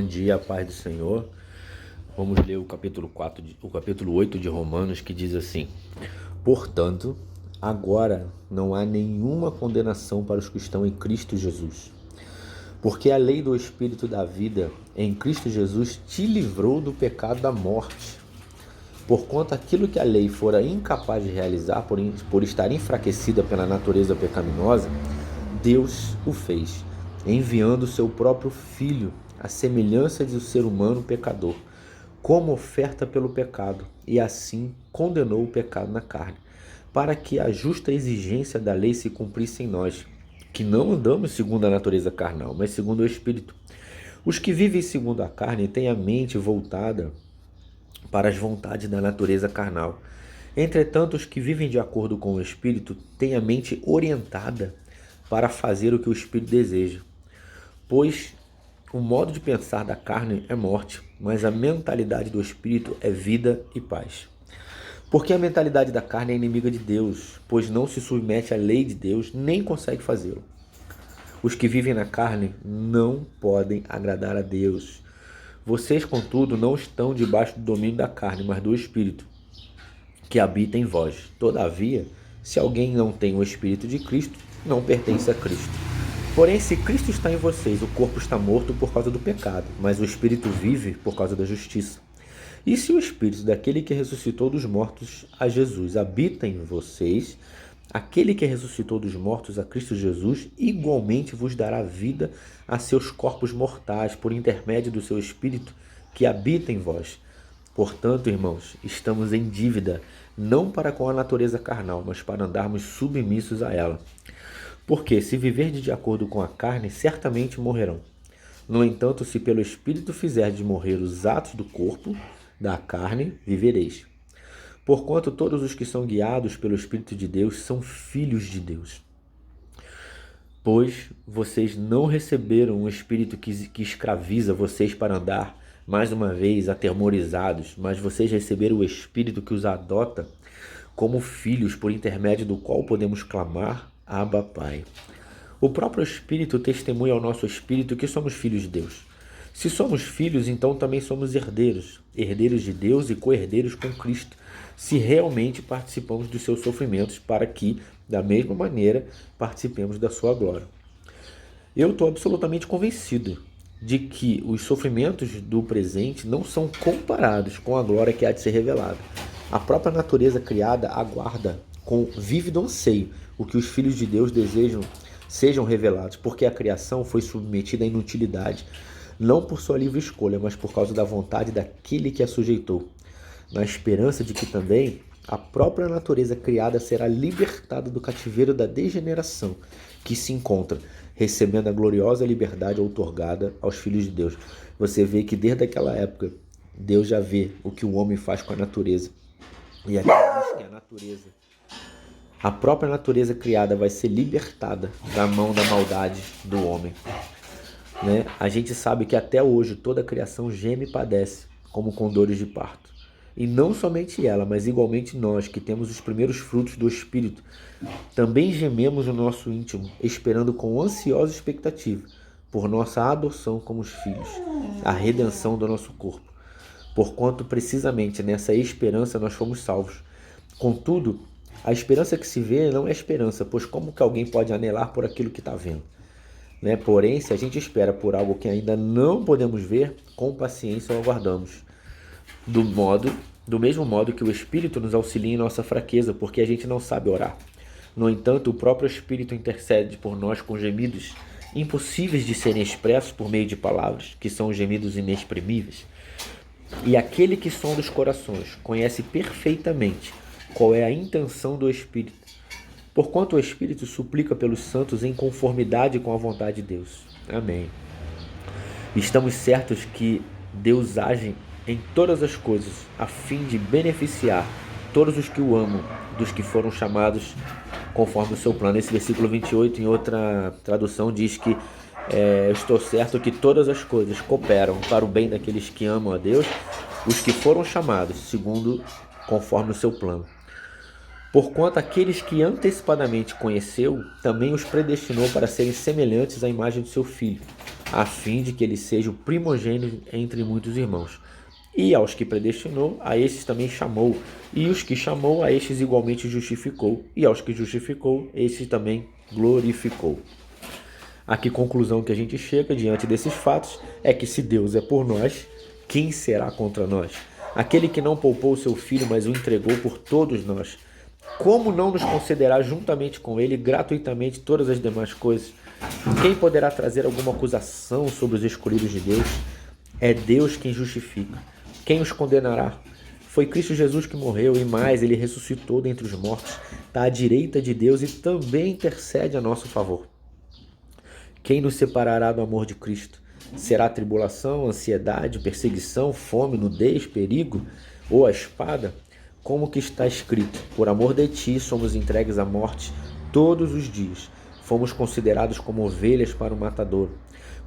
dia, a paz do Senhor. Vamos ler o capítulo 8 de Romanos, que diz assim: Portanto, agora não há nenhuma condenação para os que estão em Cristo Jesus. Porque a lei do Espírito da vida em Cristo Jesus te livrou do pecado da morte. Porquanto aquilo que a lei fora incapaz de realizar por estar enfraquecida pela natureza pecaminosa, Deus o fez, enviando o seu próprio Filho, à semelhança do ser humano pecador, como oferta pelo pecado, e assim condenou o pecado na carne, para que a justa exigência da lei se cumprisse em nós, que não andamos segundo a natureza carnal, mas segundo o Espírito. Os que vivem segundo a carne têm a mente voltada para as vontades da natureza carnal. Entretanto, os que vivem de acordo com o Espírito têm a mente orientada para fazer o que o Espírito deseja. Pois o modo de pensar da carne é morte, mas a mentalidade do Espírito é vida e paz. Porque a mentalidade da carne é inimiga de Deus, pois não se submete à lei de Deus, nem consegue fazê-lo. Os que vivem na carne não podem agradar a Deus. Vocês, contudo, não estão debaixo do domínio da carne, mas do Espírito, que habita em vós. Todavia, se alguém não tem o Espírito de Cristo, não pertence a Cristo. Porém, se Cristo está em vocês, o corpo está morto por causa do pecado, mas o Espírito vive por causa da justiça. E se o Espírito daquele que ressuscitou dos mortos a Jesus habita em vocês, aquele que ressuscitou dos mortos a Cristo Jesus igualmente vos dará vida a seus corpos mortais por intermédio do seu Espírito que habita em vós. Portanto, irmãos, estamos em dívida, não para com a natureza carnal, mas para andarmos submissos a ela. Porque, se viverdes de acordo com a carne, certamente morrerão. No entanto, se pelo Espírito fizerdes morrer os atos do corpo, da carne, vivereis. Porquanto todos os que são guiados pelo Espírito de Deus são filhos de Deus. Pois vocês não receberam um espírito que escraviza vocês para andar, mais uma vez, atemorizados, mas vocês receberam o Espírito que os adota como filhos, por intermédio do qual podemos clamar: Abba, Pai. O próprio Espírito testemunha ao nosso espírito que somos filhos de Deus. Se somos filhos, então também somos herdeiros, herdeiros de Deus e co-herdeiros com Cristo, se realmente participamos dos seus sofrimentos, para que, da mesma maneira, participemos da sua glória. Eu estou absolutamente convencido de que os sofrimentos do presente não são comparados com a glória que há de ser revelada. A própria natureza criada aguarda com vívido anseio o que os filhos de Deus desejam sejam revelados, porque a criação foi submetida à inutilidade, não por sua livre escolha, mas por causa da vontade daquele que a sujeitou, na esperança de que também a própria natureza criada será libertada do cativeiro da degeneração que se encontra, recebendo a gloriosa liberdade outorgada aos filhos de Deus. Você vê que desde aquela época, Deus já vê o que o homem faz com a natureza. E aqui diz que a natureza, a própria natureza criada, vai ser libertada da mão da maldade do homem. A gente sabe que até hoje toda a criação geme e padece, como com dores de parto. E não somente ela, mas igualmente nós, que temos os primeiros frutos do Espírito, também gememos no nosso íntimo, esperando com ansiosa expectativa por nossa adoção como os filhos, a redenção do nosso corpo. Porquanto precisamente nessa esperança nós fomos salvos. Contudo, a esperança que se vê não é esperança, pois como que alguém pode anelar por aquilo que está vendo? Porém, se a gente espera por algo que ainda não podemos ver, com paciência o aguardamos. Do mesmo modo que o Espírito nos auxilia em nossa fraqueza, porque a gente não sabe orar. No entanto, o próprio Espírito intercede por nós com gemidos impossíveis de serem expressos por meio de palavras, que são gemidos inexprimíveis. E aquele que sonda os corações conhece perfeitamente qual é a intenção do Espírito, porquanto o Espírito suplica pelos santos em conformidade com a vontade de Deus. Amém. Estamos certos que Deus age em todas as coisas, a fim de beneficiar todos os que o amam, dos que foram chamados conforme o seu plano. Esse versículo 28, em outra tradução, diz que estou certo que todas as coisas cooperam para o bem daqueles que amam a Deus, os que foram chamados conforme o seu plano. Porquanto aqueles que antecipadamente conheceu, também os predestinou para serem semelhantes à imagem do seu Filho, a fim de que ele seja o primogênito entre muitos irmãos. E aos que predestinou, a estes também chamou, e os que chamou, a estes igualmente justificou, e aos que justificou, estes também glorificou. A que conclusão que a gente chega diante desses fatos é que se Deus é por nós, quem será contra nós? Aquele que não poupou o seu Filho, mas o entregou por todos nós, como não nos concederá juntamente com ele gratuitamente todas as demais coisas? Quem poderá trazer alguma acusação sobre os escolhidos de Deus? É Deus quem justifica. Quem os condenará? Foi Cristo Jesus que morreu, e mais, ele ressuscitou dentre os mortos, está à direita de Deus e também intercede a nosso favor. Quem nos separará do amor de Cristo? Será tribulação, ansiedade, perseguição, fome, nudez, perigo ou a espada? Como que está escrito: por amor de ti somos entregues à morte todos os dias. Fomos considerados como ovelhas para o matadouro.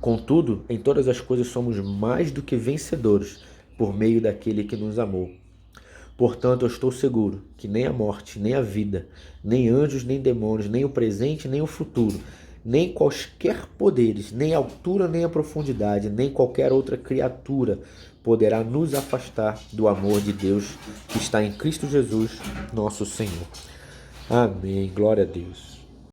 Contudo, em todas as coisas somos mais do que vencedores por meio daquele que nos amou. Portanto, eu estou seguro que nem a morte, nem a vida, nem anjos, nem demônios, nem o presente, nem o futuro, nem quaisquer poderes, nem a altura, nem a profundidade, nem qualquer outra criatura poderá nos afastar do amor de Deus que está em Cristo Jesus, nosso Senhor. Amém. Glória a Deus.